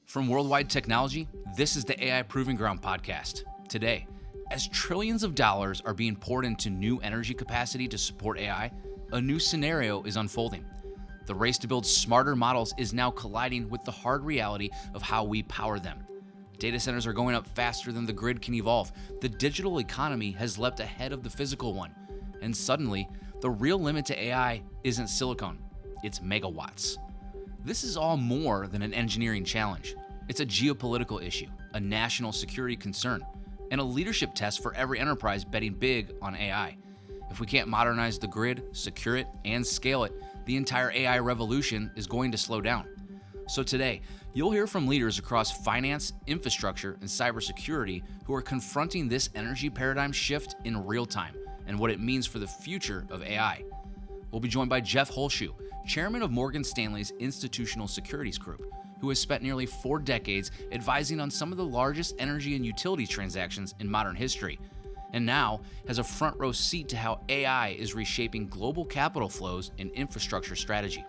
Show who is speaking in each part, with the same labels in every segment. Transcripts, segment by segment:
Speaker 1: From Worldwide Technology, this is the AI Proving Ground podcast. Today, as trillions of dollars are being poured into new energy capacity to support AI, a new scenario is unfolding. The race to build smarter models is now colliding with the hard reality of how we power them. Data centers are going up faster than the grid can evolve. The digital economy has leapt ahead of the physical one. And suddenly, the real limit to AI isn't silicon, it's megawatts. This is all more than an engineering challenge. It's a geopolitical issue, a national security concern, and a leadership test for every enterprise betting big on AI. If we can't modernize the grid, secure it, and scale it, the entire AI revolution is going to slow down. So today, you'll hear from leaders across finance, infrastructure, and cybersecurity who are confronting this energy paradigm shift in real time and what it means for the future of AI. We'll be joined by Jeff Holzschuh, chairman of Morgan Stanley's Institutional Securities Group, who has spent nearly 4 decades advising on some of the largest energy and utility transactions in modern history, and now has a front row seat to how AI is reshaping global capital flows and infrastructure strategy.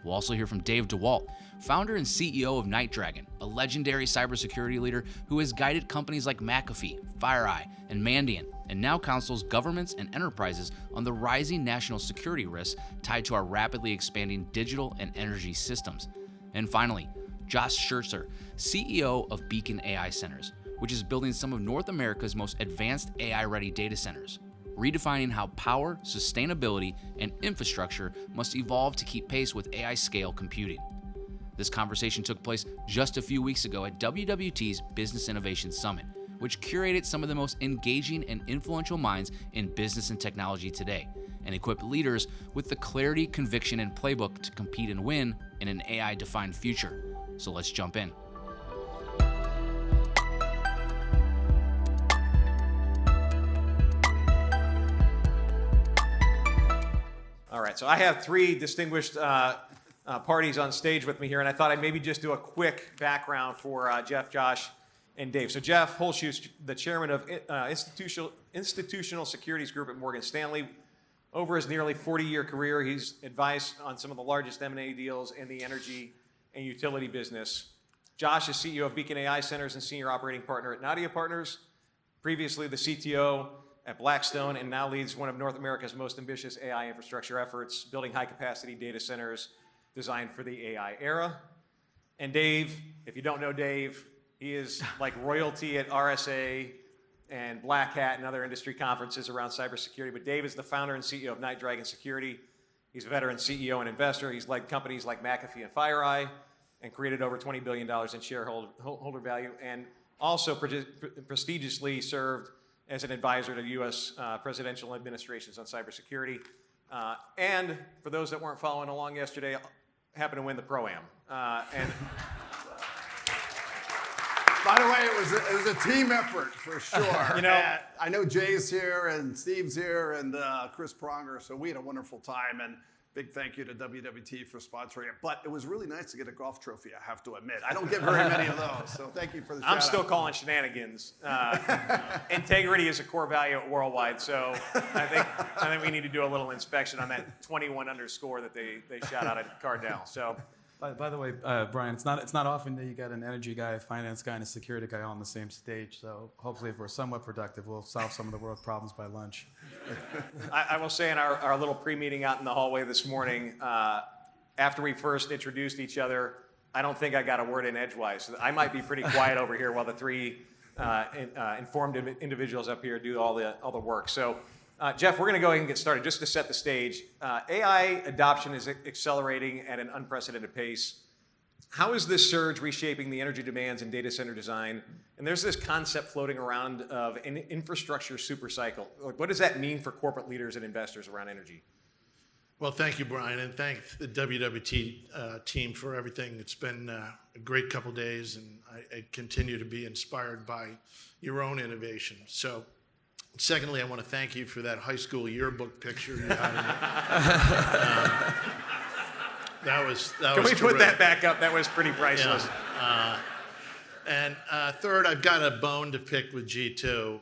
Speaker 1: We'll also hear from Dave DeWalt, founder and CEO of NightDragon, a legendary cybersecurity leader who has guided companies like McAfee, FireEye, and Mandiant, and now counsels governments and enterprises on the rising national security risks tied to our rapidly expanding digital and energy systems. And finally, Josh Schertzer, CEO of Beacon AI Centers, which is building some of North America's most advanced AI-ready data centers, redefining how power, sustainability, and infrastructure must evolve to keep pace with AI scale computing. This conversation took place just a few weeks ago at WWT's Business Innovation Summit, which curated some of the most engaging and influential minds in business and technology today, and equipped leaders with the clarity, conviction, and playbook to compete and win in an AI-defined future. So let's jump in.
Speaker 2: All right, so I have 3 distinguished parties on stage with me here, and I thought I'd maybe just do a quick background for Jeff, Josh, and Dave. So Jeff Holzschuh, the chairman of Institutional Securities Group at Morgan Stanley. Over his nearly 40-year career, he's advised on some of the largest M&A deals in the energy and utility business. Josh is CEO of Beacon AI Centers and senior operating partner at Nadia Partners, previously the CTO at Blackstone, and now leads one of North America's most ambitious AI infrastructure efforts, building high-capacity data centers designed for the AI era. And Dave, if you don't know Dave, he is like royalty at RSA and Black Hat and other industry conferences around cybersecurity. But Dave is the founder and CEO of NightDragon Security. He's a veteran CEO and investor. He's led companies like McAfee and FireEye and created over $20 billion in shareholder value, and also prestigiously served as an advisor to U.S. presidential administrations on cybersecurity. And for those that weren't following along yesterday, happened to win the Pro-Am. And
Speaker 3: by the way, it was a team effort for sure. I know Jay's here and Steve's here and Chris Pronger, so we had a wonderful time, and big thank you to WWT for sponsoring it. But it was really nice to get a golf trophy, I have to admit. I don't get very many of those, so thank you for the shout-out.
Speaker 2: I'm still calling shenanigans. Integrity is a core value at Worldwide, so I think we need to do a little inspection on that 21 underscore that they shout out at Cardell. So.
Speaker 4: By the way, Brian, it's not often that you got an energy guy, a finance guy, and a security guy on the same stage. So hopefully, if we're somewhat productive, we'll solve some of the world problems by lunch.
Speaker 2: I will say in our little pre-meeting out in the hallway this morning, after we first introduced each other, I don't think I got a word in edgewise. So I might be pretty quiet over here while the 3 informed individuals up here do all the work. So. Jeff, we're going to go ahead and get started just to set the stage. AI adoption is accelerating at an unprecedented pace. How is this surge reshaping the energy demands in data center design? And there's this concept floating around of an infrastructure supercycle. What does that mean for corporate leaders and investors around energy?
Speaker 5: Well, thank you, Brian, and thank the WWT team for everything. It's been a great couple days, and I continue to be inspired by your own innovation. So. Secondly, I want to thank you for that high school yearbook picture you had. That was
Speaker 2: Can we put that back up? That was pretty priceless.
Speaker 5: Yeah. And third, I've got a bone to pick with G2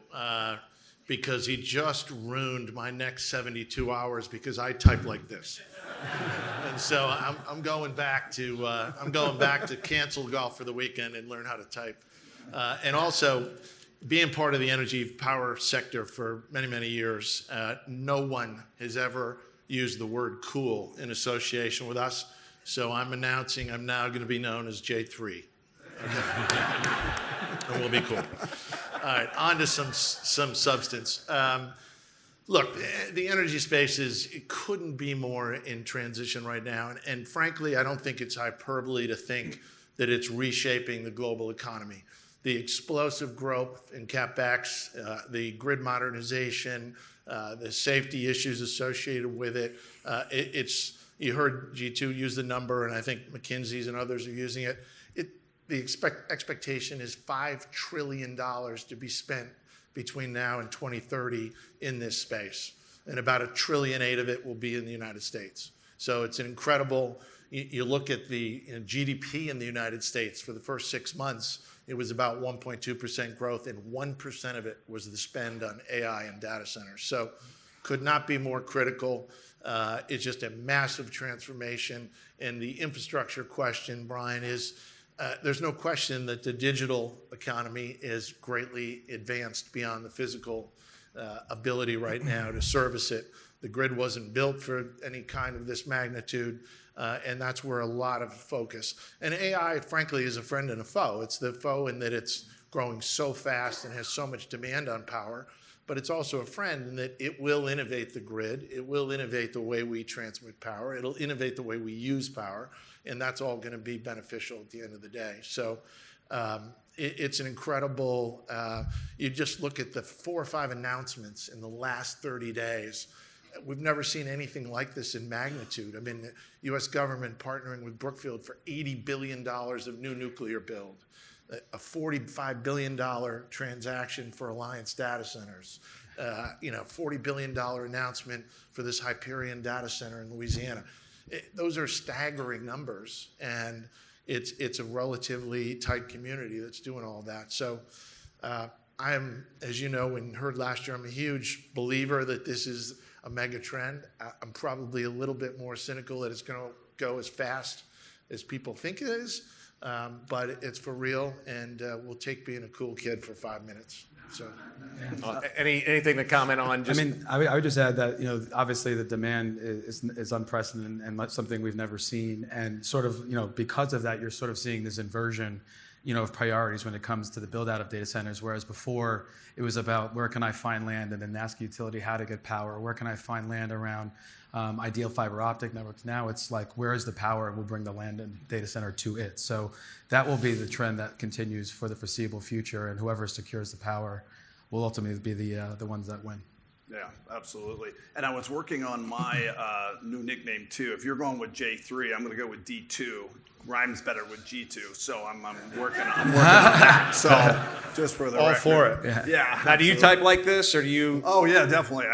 Speaker 5: because he just ruined my next 72 hours because I type like this. And so I'm going back to cancel golf for the weekend and learn how to type. And also, being part of the energy power sector for many, many years, no one has ever used the word cool in association with us. So I'm announcing I'm now going to be known as J3. Okay. And we'll be cool. All right, on to some substance. Look, the energy space it couldn't be more in transition right now. And frankly, I don't think it's hyperbole to think that it's reshaping the global economy. The explosive growth in CapEx, the grid modernization, the safety issues associated with it. You heard G2 use the number, and I think McKinsey's and others are using it. The expectation is $5 trillion to be spent between now and 2030 in this space. And about $1.8 trillion of it will be in the United States. So it's an incredible, you look at the GDP in the United States for the first 6 months, it was about 1.2% growth, and 1% of it was the spend on AI and data centers. So could not be more critical. It's just a massive transformation. And the infrastructure question, Brian, is there's no question that the digital economy is greatly advanced beyond the physical ability right now to service it. The grid wasn't built for any kind of this magnitude, and that's where a lot of focus. And AI, frankly, is a friend and a foe. It's the foe in that it's growing so fast and has so much demand on power, but it's also a friend in that it will innovate the grid. It will innovate the way we transmit power. It'll innovate the way we use power, and that's all going to be beneficial at the end of the day. So it's an incredible, you just look at the 4 or 5 announcements in the last 30 days. We've never seen anything like this in magnitude. I mean, the U.S. government partnering with Brookfield for $80 billion of new nuclear build, a $45 billion transaction for Alliance data centers, $40 billion announcement for this Hyperion data center in Louisiana. Those are staggering numbers, and it's a relatively tight community that's doing all that. So I am, as you know and heard last year, I'm a huge believer that this is a mega trend. I'm probably a little bit more cynical that it's going to go as fast as people think it is, but it's for real, and we'll take being a cool kid for 5 minutes. So,
Speaker 2: anything to comment on?
Speaker 4: I mean, I would just add that obviously the demand is unprecedented and something we've never seen, and sort of because of that, you're sort of seeing this inversion of priorities when it comes to the build out of data centers, whereas before it was about where can I find land and then ask utility how to get power, where can I find land around ideal fiber optic networks. Now it's like, where is the power, and we'll bring the land and data center to it. So that will be the trend that continues for the foreseeable future, and whoever secures the power will ultimately be the ones that win.
Speaker 3: Yeah, absolutely. And I was working on my new nickname too. If you're going with J3, I'm going to go with D2. Rhymes better with G2, so I'm working on that. So just for the
Speaker 2: all
Speaker 3: record.
Speaker 2: for it.
Speaker 3: Yeah.
Speaker 2: Now, do you type like this, or do you?
Speaker 3: Oh yeah, definitely.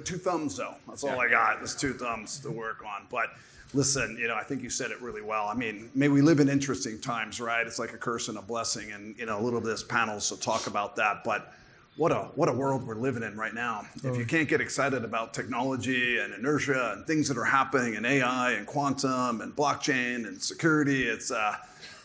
Speaker 3: 2 thumbs though. That's all I got. There's 2 thumbs to work on. But listen, I think you said it really well. I mean, may we live in interesting times, right? It's like a curse and a blessing, and a little bit of this panel, so talk about that. But what a world we're living in right now. If you can't get excited about technology and inertia and things that are happening in AI and quantum and blockchain and security, it's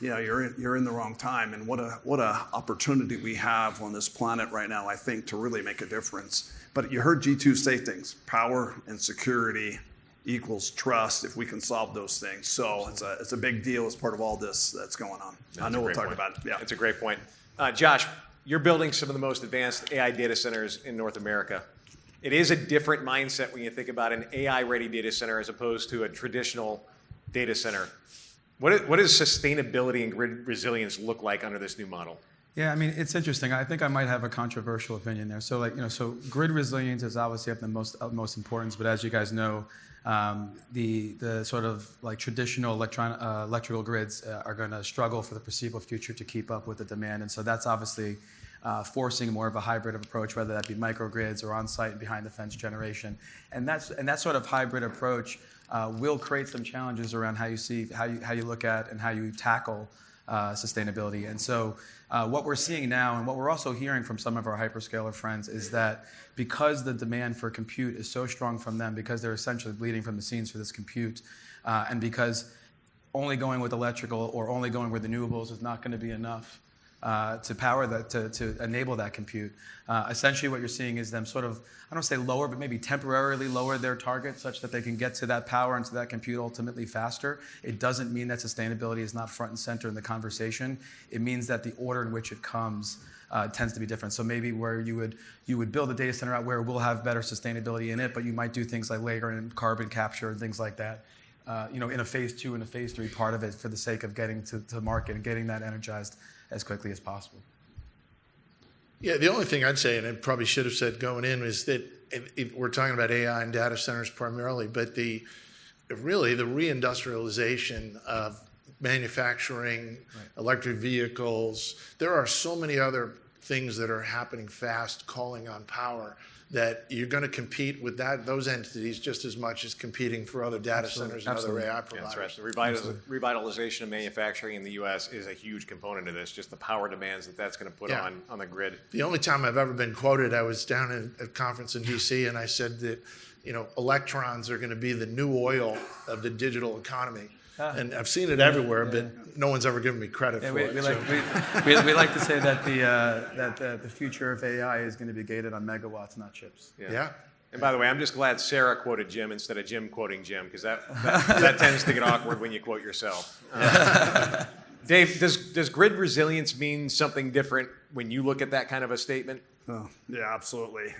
Speaker 3: you're in the wrong time. And what a opportunity we have on this planet right now, I think, to really make a difference. But you heard G2 say things: power and security equals trust. If we can solve those things, so it's a big deal as part of all this that's going on. I know we'll talk about it. Yeah,
Speaker 2: it's a great point, Josh. You're building some of the most advanced AI data centers in North America. It is a different mindset when you think about an AI-ready data center as opposed to a traditional data center. What does sustainability and grid resilience look like under this new model?
Speaker 4: Yeah, I mean, it's interesting. I think I might have a controversial opinion there. So, so grid resilience is obviously of the most importance. But as you guys know, the sort of like traditional electrical grids are going to struggle for the foreseeable future to keep up with the demand, and so that's obviously forcing more of a hybrid approach, whether that be microgrids or on-site and behind-the-fence generation, and that sort of hybrid approach will create some challenges around how you look at and how you tackle sustainability. And so what we're seeing now, and what we're also hearing from some of our hyperscaler friends, is that because the demand for compute is so strong from them, because they're essentially bleeding from the scenes for this compute, and because only going with electrical or only going with renewables is not going to be enough to power that, to enable that compute. Essentially what you're seeing is them sort of, I don't say lower, but maybe temporarily lower their target such that they can get to that power and to that compute ultimately faster. It doesn't mean that sustainability is not front and center in the conversation. It means that the order in which it comes tends to be different. So maybe where you would build a data center out where we'll have better sustainability in it, but you might do things like layering in carbon capture and things like that. In a phase 2 and a phase 3 part of it for the sake of getting to market and getting that energized as quickly as possible.
Speaker 5: Yeah, the only thing I'd say, and I probably should have said going in, is that we're talking about AI and data centers primarily, but the reindustrialization of manufacturing, electric vehicles, there are so many other things that are happening fast, calling on power, that you're going to compete with those entities just as much as competing for other data centers and other AI providers.
Speaker 2: That's right. The revitalization of manufacturing in the U.S. is a huge component of this, just the power demands that's going to put on the grid. The
Speaker 5: only time I've ever been quoted, I was down at a conference in D.C. and I said that, electrons are going to be the new oil of the digital economy. And I've seen it everywhere, but no one's ever given me credit for it.
Speaker 4: We like to say that the future of AI is going to be gated on megawatts, not chips.
Speaker 5: Yeah.
Speaker 2: And by the way, I'm just glad Sarah quoted Jim instead of Jim quoting Jim, because that tends to get awkward when you quote yourself. Dave, does grid resilience mean something different when you look at that kind of a statement?
Speaker 3: Oh, yeah, absolutely.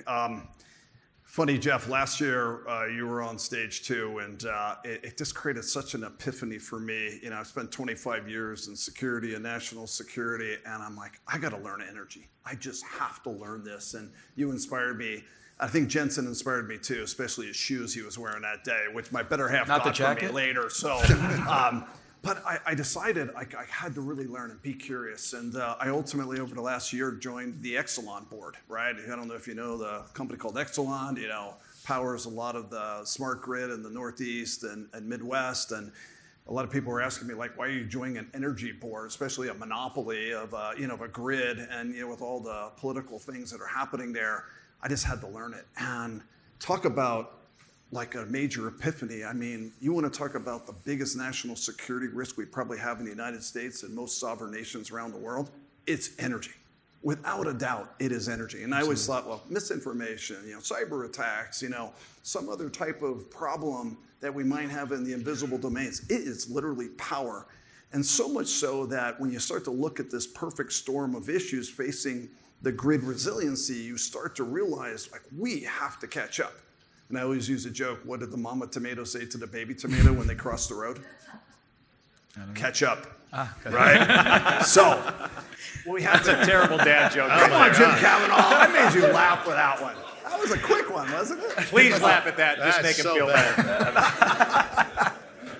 Speaker 3: Funny, Jeff, last year you were on stage too, and it just created such an epiphany for me. I've spent 25 years in security and national security, and I'm like, I got to learn energy. I just have to learn this. And you inspired me. I think Jensen inspired me too, especially his shoes he was wearing that day, which my better half got for me later. So, but I decided I had to really learn and be curious. And I ultimately, over the last year, joined the Exelon board, right? I don't know if you know the company called Exelon, powers a lot of the smart grid in the Northeast and Midwest. And a lot of people were asking me, like, why are you joining an energy board, especially a monopoly of, a grid? And, with all the political things that are happening there, I just had to learn it. And talk about like a major epiphany. I mean, you want to talk about the biggest national security risk we probably have in the United States and most sovereign nations around the world? It's energy. Without a doubt, it is energy. And I always thought, well, misinformation, cyber attacks, some other type of problem that we might have in the invisible domains. It is literally power. And so much so that when you start to look at this perfect storm of issues facing the grid resiliency, you start to realize, like, we have to catch up. And I always use a joke, what did the mama tomato say to the baby tomato when they crossed the road? Catch up. Right? So, we have
Speaker 2: That's a terrible dad joke.
Speaker 3: Come on, Jim Kavanaugh. I made you laugh with that one. That was a quick one, wasn't it?
Speaker 2: Please laugh at that. Just make him feel better.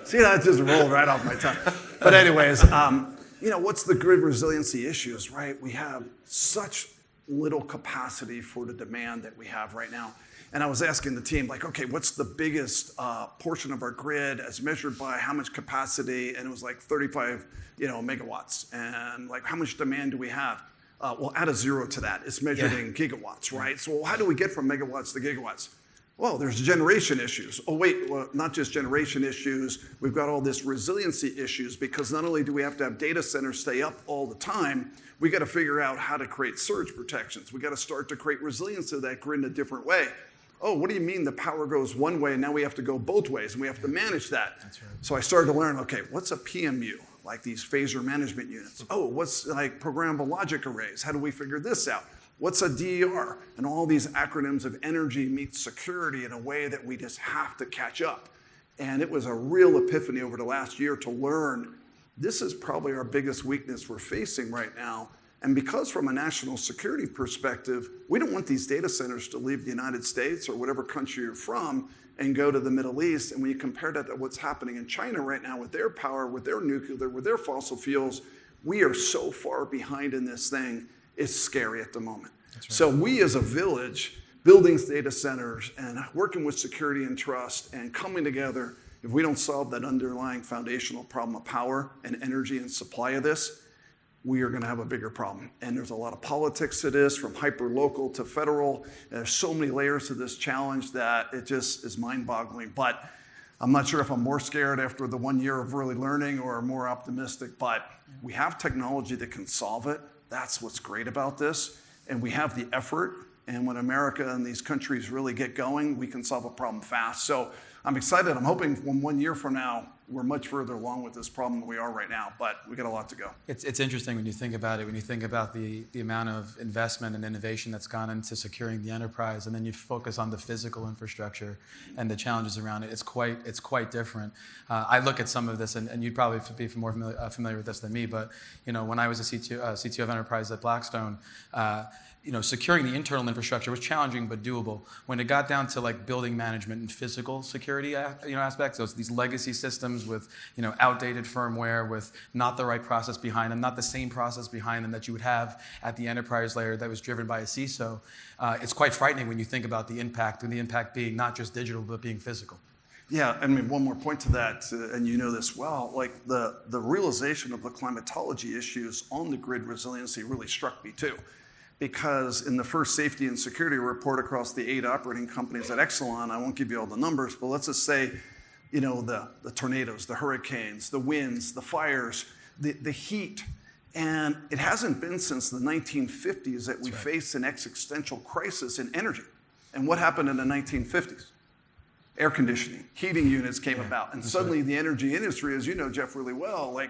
Speaker 3: See, that just rolled right off my tongue. But anyways, what's the grid resiliency issues, right? We have such little capacity for the demand that we have right now. And I was asking the team, like, okay, what's the biggest portion of our grid as measured by how much capacity? And it was like 35, megawatts. And like, how much demand do we have? Well, add a zero to that. It's measured in gigawatts, right? So how do we get from megawatts to gigawatts? Well, there's generation issues. Oh, wait, well, not just generation issues. We've got all this resiliency issues because not only do we have to have data centers stay up all the time, we got to figure out how to create surge protections. We got to start to create resilience of that grid in a different way. Oh, what do you mean the power goes one way and now we have to go both ways and we have to manage that? That's right. So I started to learn, okay, what's a PMU? Like these phaser management units. Oh, what's like programmable logic arrays? How do we figure this out? What's a DER? And all these acronyms of energy meets security in a way that we just have to catch up. And it was a real epiphany over the last year to learn this is probably our biggest weakness we're facing right now. And because from a national security perspective, we don't want these data centers to leave the United States or whatever country you're from and go to the Middle East. And when you compare that to what's happening in China right now with their power, with their nuclear, with their fossil fuels, we are so far behind in this thing. It's scary at the moment. Right. So we as a village, building data centers and working with security and trust and coming together, If we don't solve that underlying foundational problem of power and energy and supply of this, we are going to have a bigger problem. And there's a lot of politics to this, from hyper-local to federal. There's so many layers to this challenge that it just is mind-boggling. But I'm not sure if I'm more scared after the 1 year of really learning or more optimistic, but we have technology that can solve it. That's what's great about this. And we have the effort. And when America and these countries really get going, we can solve a problem fast. So I'm excited. I'm hoping 1 year from now, we're much further along with this problem than we are right now, but we got a lot to go.
Speaker 4: It's interesting when you think about it, when you think about the amount of investment and innovation that's gone into securing the enterprise, and then you focus on the physical infrastructure and the challenges around it. It's quite different. I look at some of this, and you'd probably be more familiar with this than me, but when I was a CTO of enterprise at Blackstone, securing the internal infrastructure was challenging but doable. When it got down to like building management and physical security aspects, so it's these legacy systems with outdated firmware, with not the right process behind them, not the same process behind them that you would have at the enterprise layer that was driven by a CISO. It's quite frightening when you think about the impact, and the impact being not just digital but being physical.
Speaker 3: Yeah, I mean, one more point to that, and you know this well, like the realization of the climatology issues on the grid resiliency really struck me too. Because in the first safety and security report across the 8 operating companies at Exelon, I won't give you all the numbers, but let's just say, the tornadoes, the hurricanes, the winds, the fires, the heat. And it hasn't been since the 1950s that we faced an existential crisis in energy. And what happened in the 1950s? Air conditioning, heating units came about. And suddenly the energy industry, as you know, Jeff, really well, wow,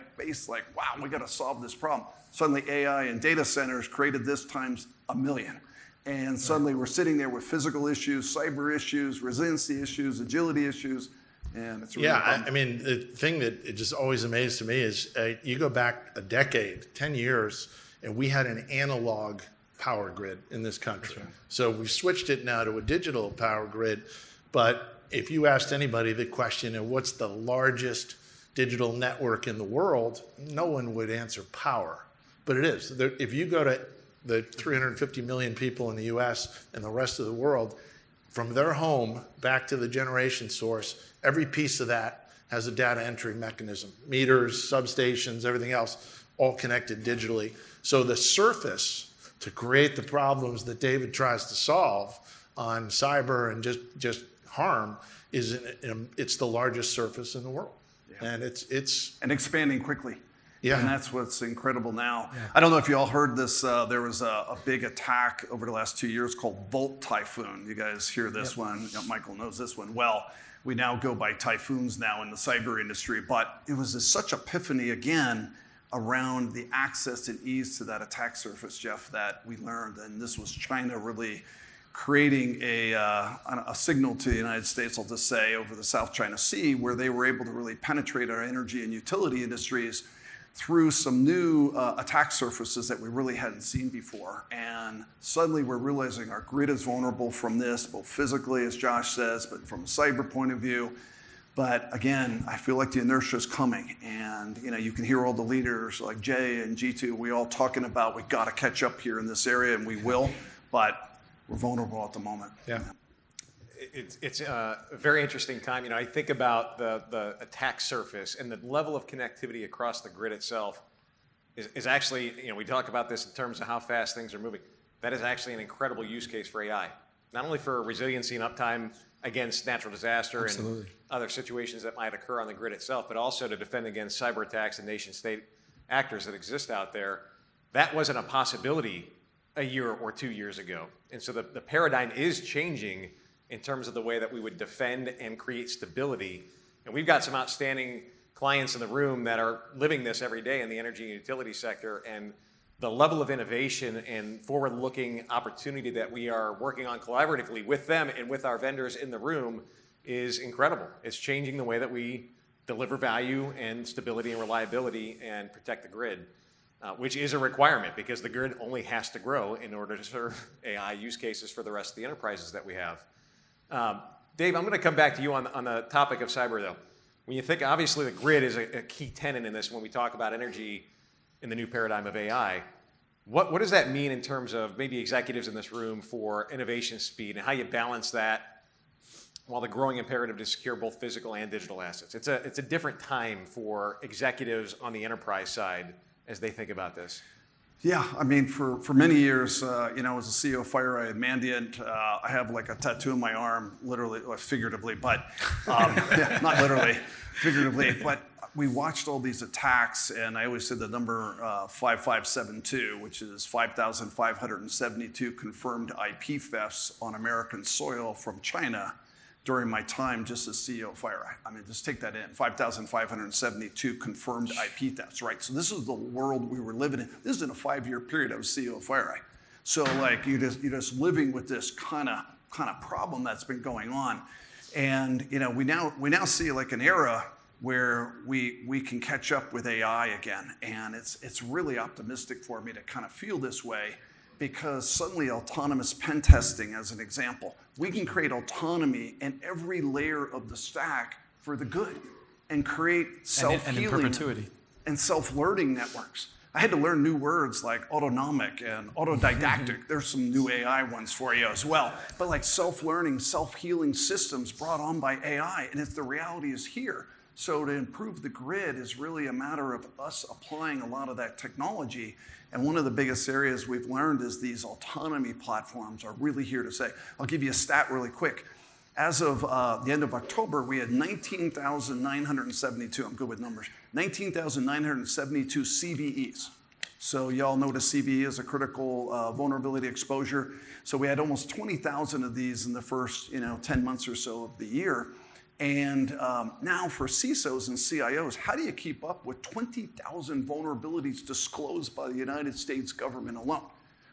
Speaker 3: we got to solve this problem. Suddenly AI and data centers created this times 1,000,000. And suddenly we're sitting there with physical issues, cyber issues, resiliency issues, agility issues, and it's really
Speaker 5: I mean, the thing that it just always amazed to me is you go back a decade, 10 years, and we had an analog power grid in this country. Right. So we've switched it now to a digital power grid, but if you asked anybody the question of what's the largest digital network in the world, no one would answer power. But it is. If you go to the 350 million people in the US and the rest of the world, from their home back to the generation source, every piece of that has a data entry mechanism. Meters, substations, everything else, all connected digitally. So the surface to create the problems that David tries to solve on cyber and just harm it's the largest surface in the world. Yeah. And it's
Speaker 3: and expanding quickly.
Speaker 5: Yeah.
Speaker 3: And that's what's incredible now. Yeah. I don't know if you all heard this. There was a big attack over the last 2 years called Volt Typhoon. You guys hear this one. Michael knows this one well. We now go by typhoons now in the cyber industry. But it was such epiphany again around the access and ease to that attack surface, Jeff, that we learned. And this was China really creating a signal to the United States, I'll just say, over the South China Sea, where they were able to really penetrate our energy and utility industries through some new attack surfaces that we really hadn't seen before. And suddenly we're realizing our grid is vulnerable from this, both physically, as Josh says, but from a cyber point of view. But again, I feel like the inertia is coming. And you can hear all the leaders like Jay and G2, we all talking about we got to catch up here in this area, and we will. But we're vulnerable at the moment.
Speaker 2: Yeah. It's a very interesting time. I think about the attack surface and the level of connectivity across the grid itself is actually, we talk about this in terms of how fast things are moving. That is actually an incredible use case for AI, not only for resiliency and uptime against natural disaster and other situations that might occur on the grid itself, but also to defend against cyber attacks and nation state actors that exist out there. That wasn't a possibility a year or 2 years ago. And so the paradigm is changing in terms of the way that we would defend and create stability. And we've got some outstanding clients in the room that are living this every day in the energy and utility sector. And the level of innovation and forward-looking opportunity that we are working on collaboratively with them and with our vendors in the room is incredible. It's changing the way that we deliver value and stability and reliability and protect the grid, which is a requirement because the grid only has to grow in order to serve AI use cases for the rest of the enterprises that we have. Dave, I'm going to come back to you on the topic of cyber, though. When you think, obviously, the grid is a key tenet in this when we talk about energy in the new paradigm of AI. What does that mean in terms of maybe executives in this room for innovation speed and how you balance that while the growing imperative to secure both physical and digital assets. It's a different time for executives on the enterprise side as they think about this.
Speaker 3: Yeah, I mean, for many years, as a CEO of FireEye and Mandiant, I have like a tattoo on my arm, literally, or figuratively, but yeah, not literally, figuratively. But we watched all these attacks, and I always said the number 5572, which is 5,572 confirmed IP thefts on American soil from China during my time just as CEO of FireEye. I mean, just take that in, 5,572 confirmed IP thefts, right? So this is the world we were living in. This is in a 5-year period I was CEO of FireEye. So like you're just living with this kind of problem that's been going on. And we now see like an era where we can catch up with AI again. And it's really optimistic for me to kind of feel this way, because suddenly autonomous pen testing, as an example, we can create autonomy in every layer of the stack for the good and create self-healing
Speaker 4: and in perpetuity.
Speaker 3: And self-learning networks. I had to learn new words like autonomic and autodidactic. There's some new AI ones for you as well. But like self-learning, self-healing systems brought on by AI, and the reality is here. So to improve the grid is really a matter of us applying a lot of that technology. And one of the biggest areas we've learned is these autonomy platforms are really here to stay. I'll give you a stat really quick. As of the end of October, we had 19,972, I'm good with numbers, 19,972 CVEs. So y'all know what a CVE is, a critical vulnerability exposure. So we had almost 20,000 of these in the first 10 months or so of the year. And now for CISOs and CIOs, how do you keep up with 20,000 vulnerabilities disclosed by the United States government alone?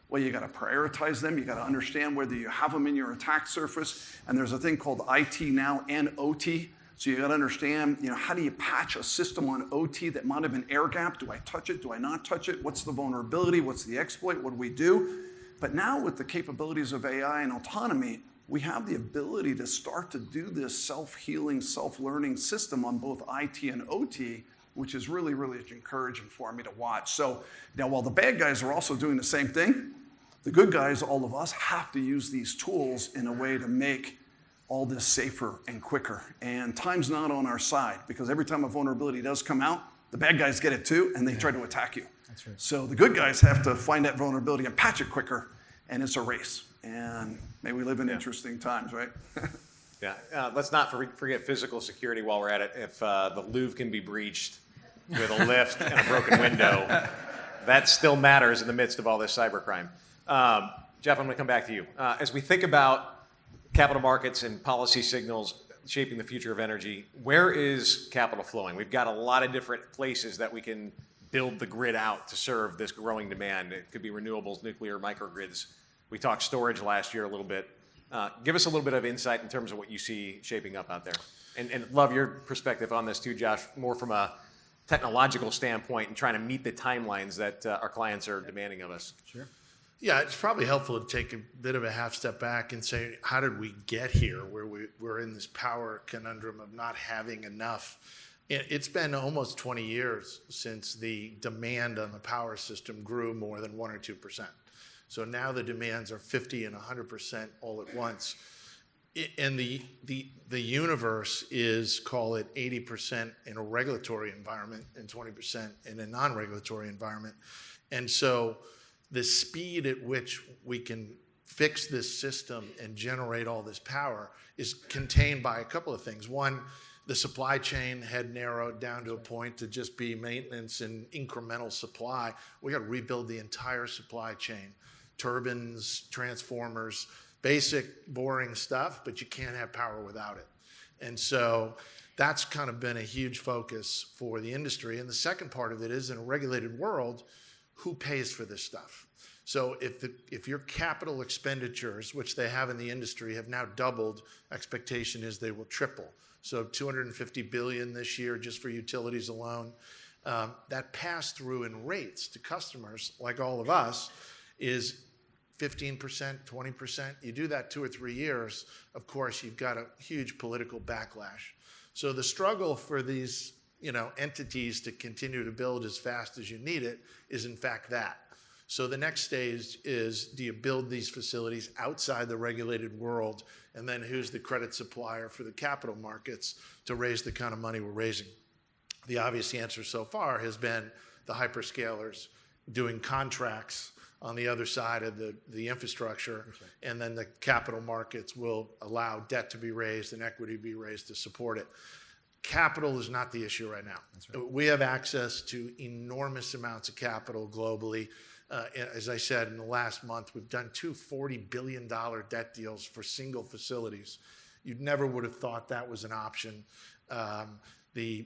Speaker 3: Well, you got to prioritize them. You got to understand whether you have them in your attack surface. And there's a thing called IT now and OT. So you got to understand, how do you patch a system on OT that might have been air gapped? Do I touch it? Do I not touch it? What's the vulnerability? What's the exploit? What do we do? But now with the capabilities of AI and autonomy, we have the ability to start to do this self-healing, self-learning system on both IT and OT, which is really, really encouraging for me to watch. So now while the bad guys are also doing the same thing, the good guys, all of us, have to use these tools in a way to make all this safer and quicker. And time's not on our side, because every time a vulnerability does come out, the bad guys get it too, and they try to attack you.
Speaker 4: That's right.
Speaker 3: So the good guys have to find that vulnerability and patch it quicker, and it's a race. And may we live in interesting times, right?
Speaker 2: Yeah, let's not forget physical security while we're at it. If the Louvre can be breached with a lift and a broken window, that still matters in the midst of all this cybercrime. Jeff, I'm going to come back to you. As we think about capital markets and policy signals shaping the future of energy, where is capital flowing? We've got a lot of different places that we can build the grid out to serve this growing demand. It could be renewables, nuclear, microgrids. We talked storage last year a little bit. Give us a little bit of insight in terms of what you see shaping up out there. And love your perspective on this too, Josh, more from a technological standpoint and trying to meet the timelines that our clients are demanding of us.
Speaker 4: Sure.
Speaker 5: Yeah, it's probably helpful to take a bit of a half step back and say, how did we get here where we're in this power conundrum of not having enough? It's been almost 20 years since the demand on the power system grew more than 1 or 2%. So now the demands are 50 and 100% all at once. And the universe is, call it 80% in a regulatory environment and 20% in a non-regulatory environment. And so the speed at which we can fix this system and generate all this power is contained by a couple of things. One, the supply chain had narrowed down to a point to just be maintenance and incremental supply. We got to rebuild the entire supply chain. Turbines, transformers, basic, boring stuff, but you can't have power without it. And so that's kind of been a huge focus for the industry. And the second part of it is, in a regulated world, who pays for this stuff? So if your capital expenditures, which they have in the industry, have now doubled, expectation is they will triple. So $250 billion this year just for utilities alone. That pass-through in rates to customers, like all of us, is 15%, 20%. You do that 2 or 3 years, of course, you've got a huge political backlash. So the struggle for these entities to continue to build as fast as you need it is in fact that. So the next stage is, do you build these facilities outside the regulated world? And then who's the credit supplier for the capital markets to raise the kind of money we're raising? The obvious answer so far has been the hyperscalers doing contracts on the other side of the infrastructure, and then the capital markets will allow debt to be raised and equity to be raised to support it. Capital is not the issue right now. Right. We have access to enormous amounts of capital globally. As I said, in the last month, we've done two $40 billion debt deals for single facilities. You never would have thought that was an option. The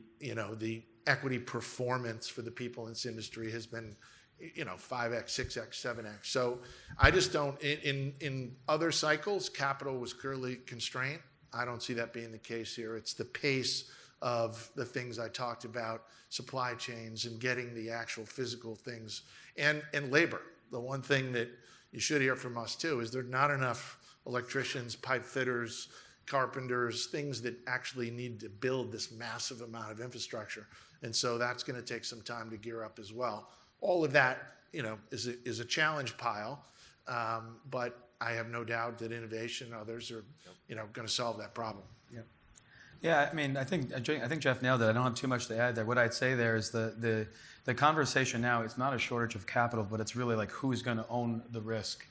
Speaker 5: equity performance for the people in this industry has been 5x, 6x, 7x. So I just don't, in other cycles, capital was clearly constrained. I don't see that being the case here. It's the pace of the things I talked about, supply chains and getting the actual physical things, and labor. The one thing that you should hear from us too is there's not enough electricians, pipe fitters, carpenters, things that actually need to build this massive amount of infrastructure. And so that's going to take some time to gear up as well. All of that, is a challenge pile, but I have no doubt that innovation and others are, going to solve that problem.
Speaker 4: Yeah, I mean, I think Jeff nailed it. I don't have too much to add there. What I'd say there is the conversation now, it's not a shortage of capital, but it's really like who's going to own the risk.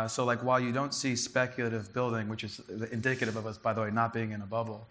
Speaker 4: So like while you don't see speculative building, which is indicative of us, by the way, not being in a bubble,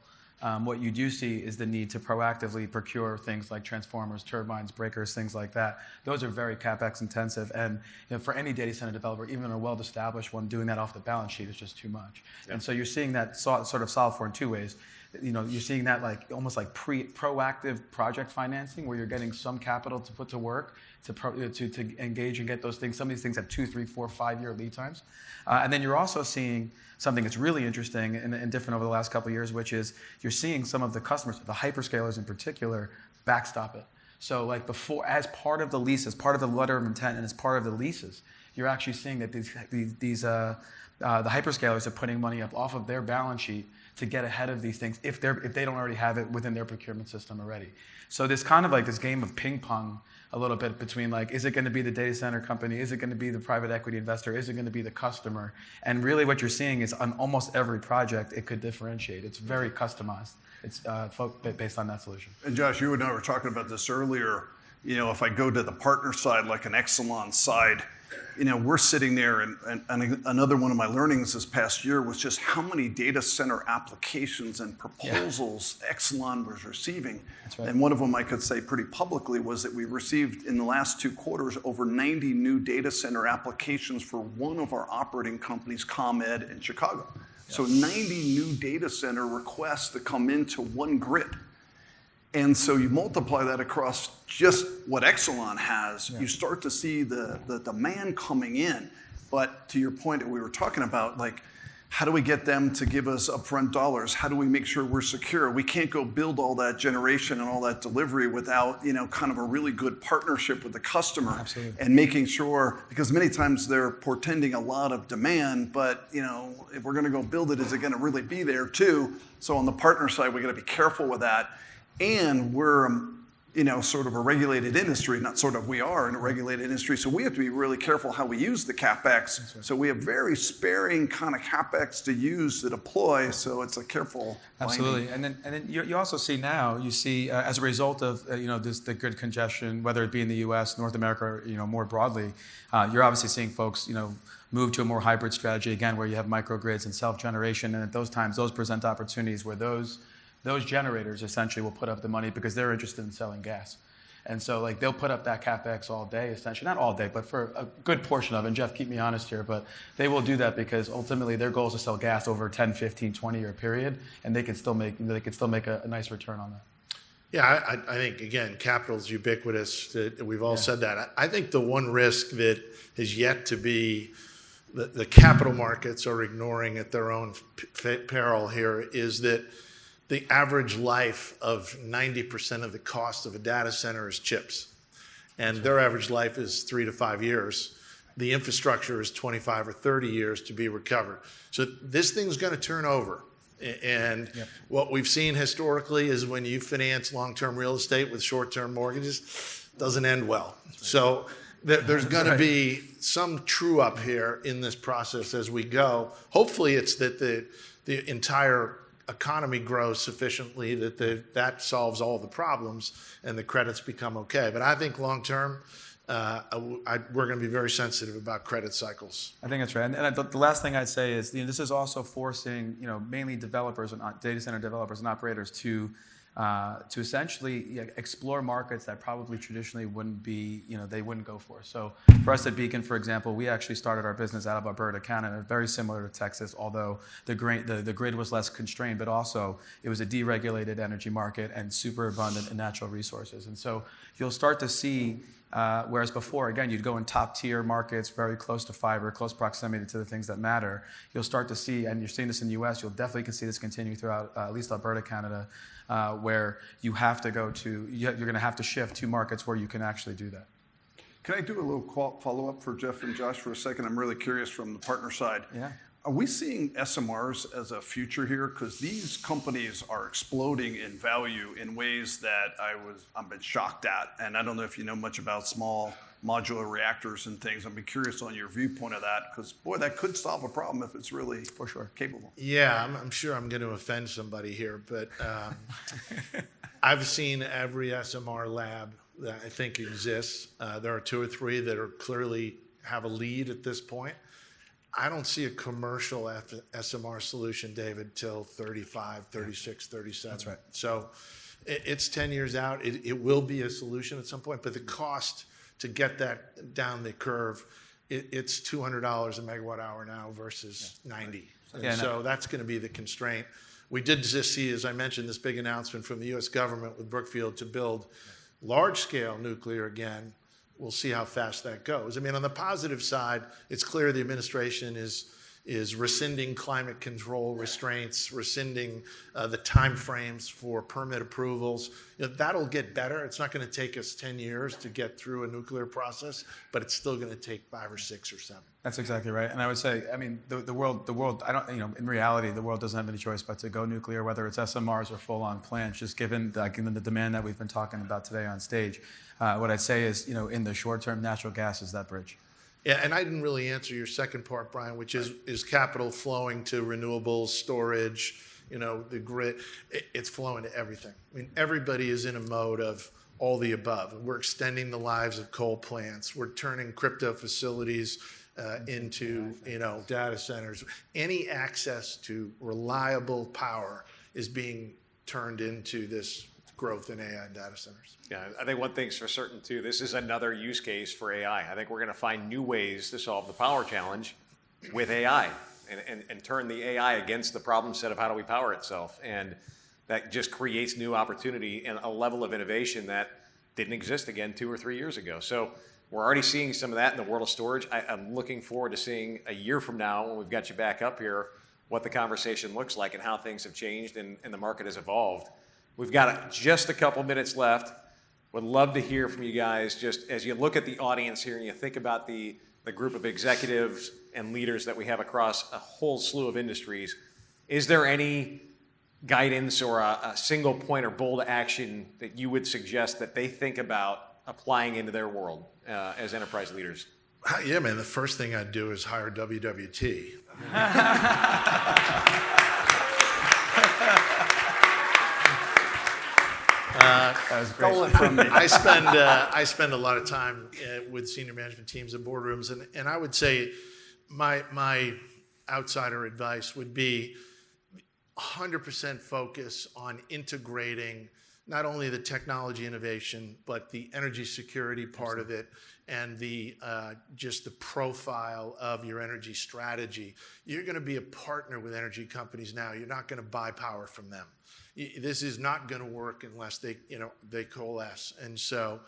Speaker 4: what you do see is the need to proactively procure things like transformers, turbines, breakers, things like that. Those are very CapEx intensive. And for any data center developer, even a well-established one, doing that off the balance sheet is just too much. Yeah. And so you're seeing that sort of solved for in two ways. You're seeing that like almost like proactive project financing, where you're getting some capital to put to work to engage and get those things. Some of these things have 2, 3, 4, 5-year lead times, and then you're also seeing something that's really interesting and different over the last couple of years, which is you're seeing some of the customers, the hyperscalers in particular, backstop it. So like before, as part of the lease, as part of the letter of intent, and as part of the leases, you're actually seeing that the hyperscalers are putting money up off of their balance sheet to get ahead of these things if they don't already have it within their procurement system already. So there's kind of like this game of ping pong a little bit between like, is it going to be the data center company? Is it going to be the private equity investor? Is it going to be the customer? And really what you're seeing is on almost every project, it could differentiate. It's very customized. It's based on that solution.
Speaker 3: And Josh, you and I were talking about this earlier. If I go to the partner side, like an Exelon side, we're sitting there, and another one of my learnings this past year was just how many data center applications and proposals Exelon was receiving. That's right. And one of them I could say pretty publicly was that we received in the last 2 quarters over 90 new data center applications for one of our operating companies, ComEd in Chicago. Yeah. So 90 new data center requests that come into one grid. And so you multiply that across just what Exelon has, you start to see the demand coming in. But to your point that we were talking about, like, how do we get them to give us upfront dollars? How do we make sure we're secure? We can't go build all that generation and all that delivery without, kind of a really good partnership with the customer.
Speaker 4: Absolutely.
Speaker 3: And making sure, because many times they're portending a lot of demand, but, if we're going to go build it, is it going to really be there too? So on the partner side, we got to be careful with that. And we're, sort of a regulated industry, we are in a regulated industry, so we have to be really careful how we use the CapEx. Right. So we have very sparing kind of CapEx to use to deploy, so it's a careful
Speaker 4: Absolutely. Finding. And then you also see now, as a result of, the grid congestion, whether it be in the U.S., North America, or, more broadly, you're obviously seeing folks, move to a more hybrid strategy, again, where you have microgrids and self-generation, and at those times, those present opportunities where those generators essentially will put up the money because they're interested in selling gas. And so like they'll put up that CapEx all day, essentially, not all day, but for a good portion of it. And Jeff, keep me honest here, but they will do that because ultimately their goal is to sell gas over a 10, 15, 20-year period, and they can still make a nice return on that.
Speaker 5: Yeah, I think, again, capital is ubiquitous. We've all said that. I think the one risk that is yet to be the capital markets are ignoring at their own peril here is that the average life of 90% of the cost of a data center is chips. And their average life is 3 to 5 years. The infrastructure is 25 or 30 years to be recovered. So this thing's going to turn over. And what we've seen historically is when you finance long-term real estate with short-term mortgages, it doesn't end well. So There's going to be some true up here in this process as we go. Hopefully it's that the entire economy grows sufficiently that solves all the problems and the credits become okay. But I think long term, we're going to be very sensitive about credit cycles.
Speaker 4: I think that's right. And the last thing I'd say is, this is also forcing, mainly developers and data center developers and operators to essentially explore markets that probably traditionally wouldn't be, they wouldn't go for. So for us at Beacon, for example, we actually started our business out of Alberta, Canada, very similar to Texas, although the grid was less constrained, but also it was a deregulated energy market and super abundant in natural resources. And so you'll start to see, whereas before, again, you'd go in top tier markets, very close to fiber, close proximity to the things that matter. You'll start to see, and you're seeing this in the US, you'll definitely see this continue throughout at least Alberta, Canada, where you have to you're going to have to shift to markets where you can actually do that.
Speaker 3: Can I do a little follow-up for Jeff and Josh for a second? I'm really curious from the partner side.
Speaker 4: Yeah.
Speaker 3: Are we seeing SMRs as a future here? Because these companies are exploding in value in ways that I've been shocked at. And I don't know if you know much about small modular reactors and things. I'd be curious on your viewpoint of that, because boy, that could solve a problem if it's really for sure capable.
Speaker 5: Yeah, I'm sure I'm going to offend somebody here, but I've seen every SMR lab that I think exists. There are 2 or 3 that are clearly have a lead at this point. I don't see a commercial SMR solution, David, till 35, 36, 37.
Speaker 4: That's right.
Speaker 5: So it's 10 years out. It will be a solution at some point, but the cost to get that down the curve, it's $200 a megawatt hour now versus 90. So that's going to be the constraint. We did just see, as I mentioned, this big announcement from the U.S. government with Brookfield to build large-scale nuclear again. We'll see how fast that goes. I mean, on the positive side, it's clear the administration is rescinding climate control restraints, rescinding the timeframes for permit approvals. That'll get better. It's not going to take us 10 years to get through a nuclear process, but it's still going to take 5 or 6 or 7.
Speaker 4: That's exactly right. And I would say, I mean, the world, I don't, in reality, the world doesn't have any choice but to go nuclear, whether it's SMRs or full-on plants, just given the demand that we've been talking about today on stage. What I'd say is, in the short term, natural gas is that bridge.
Speaker 5: Yeah, and I didn't really answer your second part, Brian, which is capital flowing to renewables, storage, the grid. It's flowing to everything. I mean, everybody is in a mode of all the above. We're extending the lives of coal plants. We're turning crypto facilities into, data centers. Any access to reliable power is being turned into this growth in AI and data centers.
Speaker 2: Yeah, I think one thing's for certain too, this is another use case for AI. I think we're going to find new ways to solve the power challenge with AI and turn the AI against the problem set of how do we power itself. And that just creates new opportunity and a level of innovation that didn't exist again 2 or 3 years ago. So we're already seeing some of that in the world of storage. I'm looking forward to seeing a year from now, when we've got you back up here, what the conversation looks like and how things have changed and the market has evolved. We've got just a couple minutes left. Would love to hear from you guys, just as you look at the audience here and you think about the group of executives and leaders that we have across a whole slew of industries. Is there any guidance or a single point or bold action that you would suggest that they think about applying into their world as enterprise leaders?
Speaker 5: Yeah, man, the first thing I'd do is hire WWT.
Speaker 4: That was great.
Speaker 3: From me.
Speaker 5: I spend a lot of time with senior management teams and boardrooms, and I would say my outsider advice would be 100% focus on integrating not only the technology innovation, but the energy security part of it, and the just the profile of your energy strategy. You're going to be a partner with energy companies now. You're not going to buy power from them. This is not going to work unless they coalesce. And so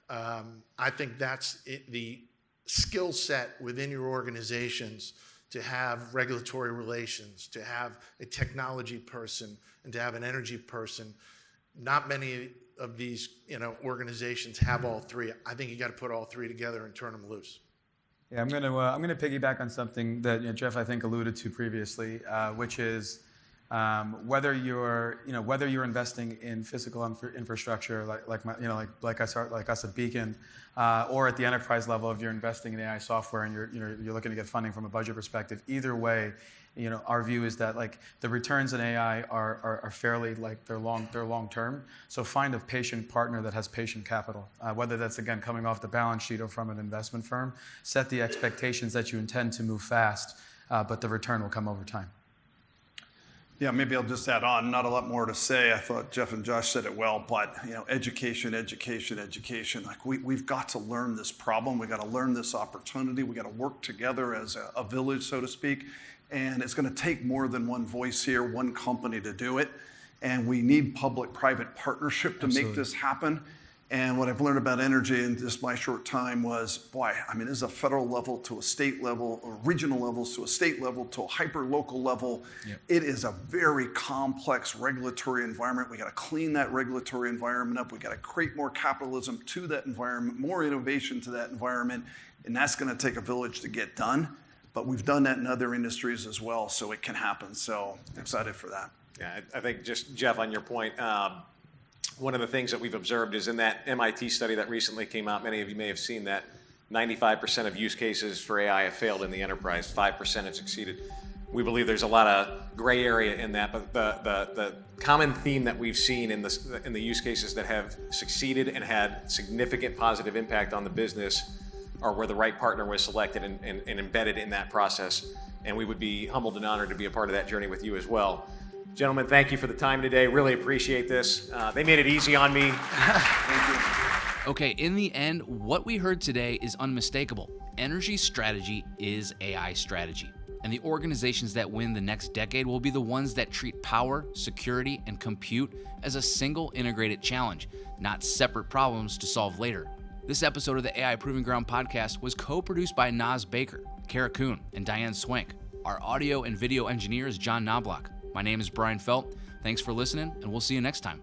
Speaker 5: I think that's the skill set within your organizations, to have regulatory relations, to have a technology person, and to have an energy person. Not many of these organizations have all three. I think you got to put all three together and turn them loose.
Speaker 4: Yeah, I'm gonna piggyback on something that Jeff, I think, alluded to previously, which is Whether you're investing in physical infrastructure like us at Beacon, or at the enterprise level, if you're investing in AI software and you're looking to get funding from a budget perspective, either way, our view is that like the returns in AI are fairly like they're long term. So find a patient partner that has patient capital, whether that's again coming off the balance sheet or from an investment firm. Set the expectations that you intend to move fast, but the return will come over time.
Speaker 3: Yeah, maybe I'll just add on. Not a lot more to say. I thought Jeff and Josh said it well, but education. Like we've got to learn this problem. We got to learn this opportunity. We got to work together as a village, so to speak. And it's going to take more than one voice here, one company to do it. And we need public-private partnership to make this happen. And what I've learned about energy in just my short time was, boy, I mean, there's a federal level to a state level, or regional levels to a state level, to a hyper-local level. Yep. It is a very complex regulatory environment. We got to clean that regulatory environment up. We got to create more capitalism to that environment, more innovation to that environment. And that's going to take a village to get done. But we've done that in other industries as well, so it can happen. So excited for that.
Speaker 2: Yeah, I think just, Jeff, on your point, one of the things that we've observed is in that MIT study that recently came out, many of you may have seen that 95% of use cases for AI have failed in the enterprise, 5% have succeeded. We believe there's a lot of gray area in that, but the common theme that we've seen in the use cases that have succeeded and had significant positive impact on the business are where the right partner was selected and embedded in that process. And we would be humbled and honored to be a part of that journey with you as well. Gentlemen, thank you for the time today. Really appreciate this. They made it easy on me. Thank you.
Speaker 1: Okay, in the end, what we heard today is unmistakable. Energy strategy is AI strategy. And the organizations that win the next decade will be the ones that treat power, security, and compute as a single integrated challenge, not separate problems to solve later. This episode of the AI Proving Ground podcast was co-produced by Naz Baker, Kara Kuhn, and Diane Swank. Our audio and video engineer is John Knobloch. My name is Brian Felt. Thanks for listening, and we'll see you next time.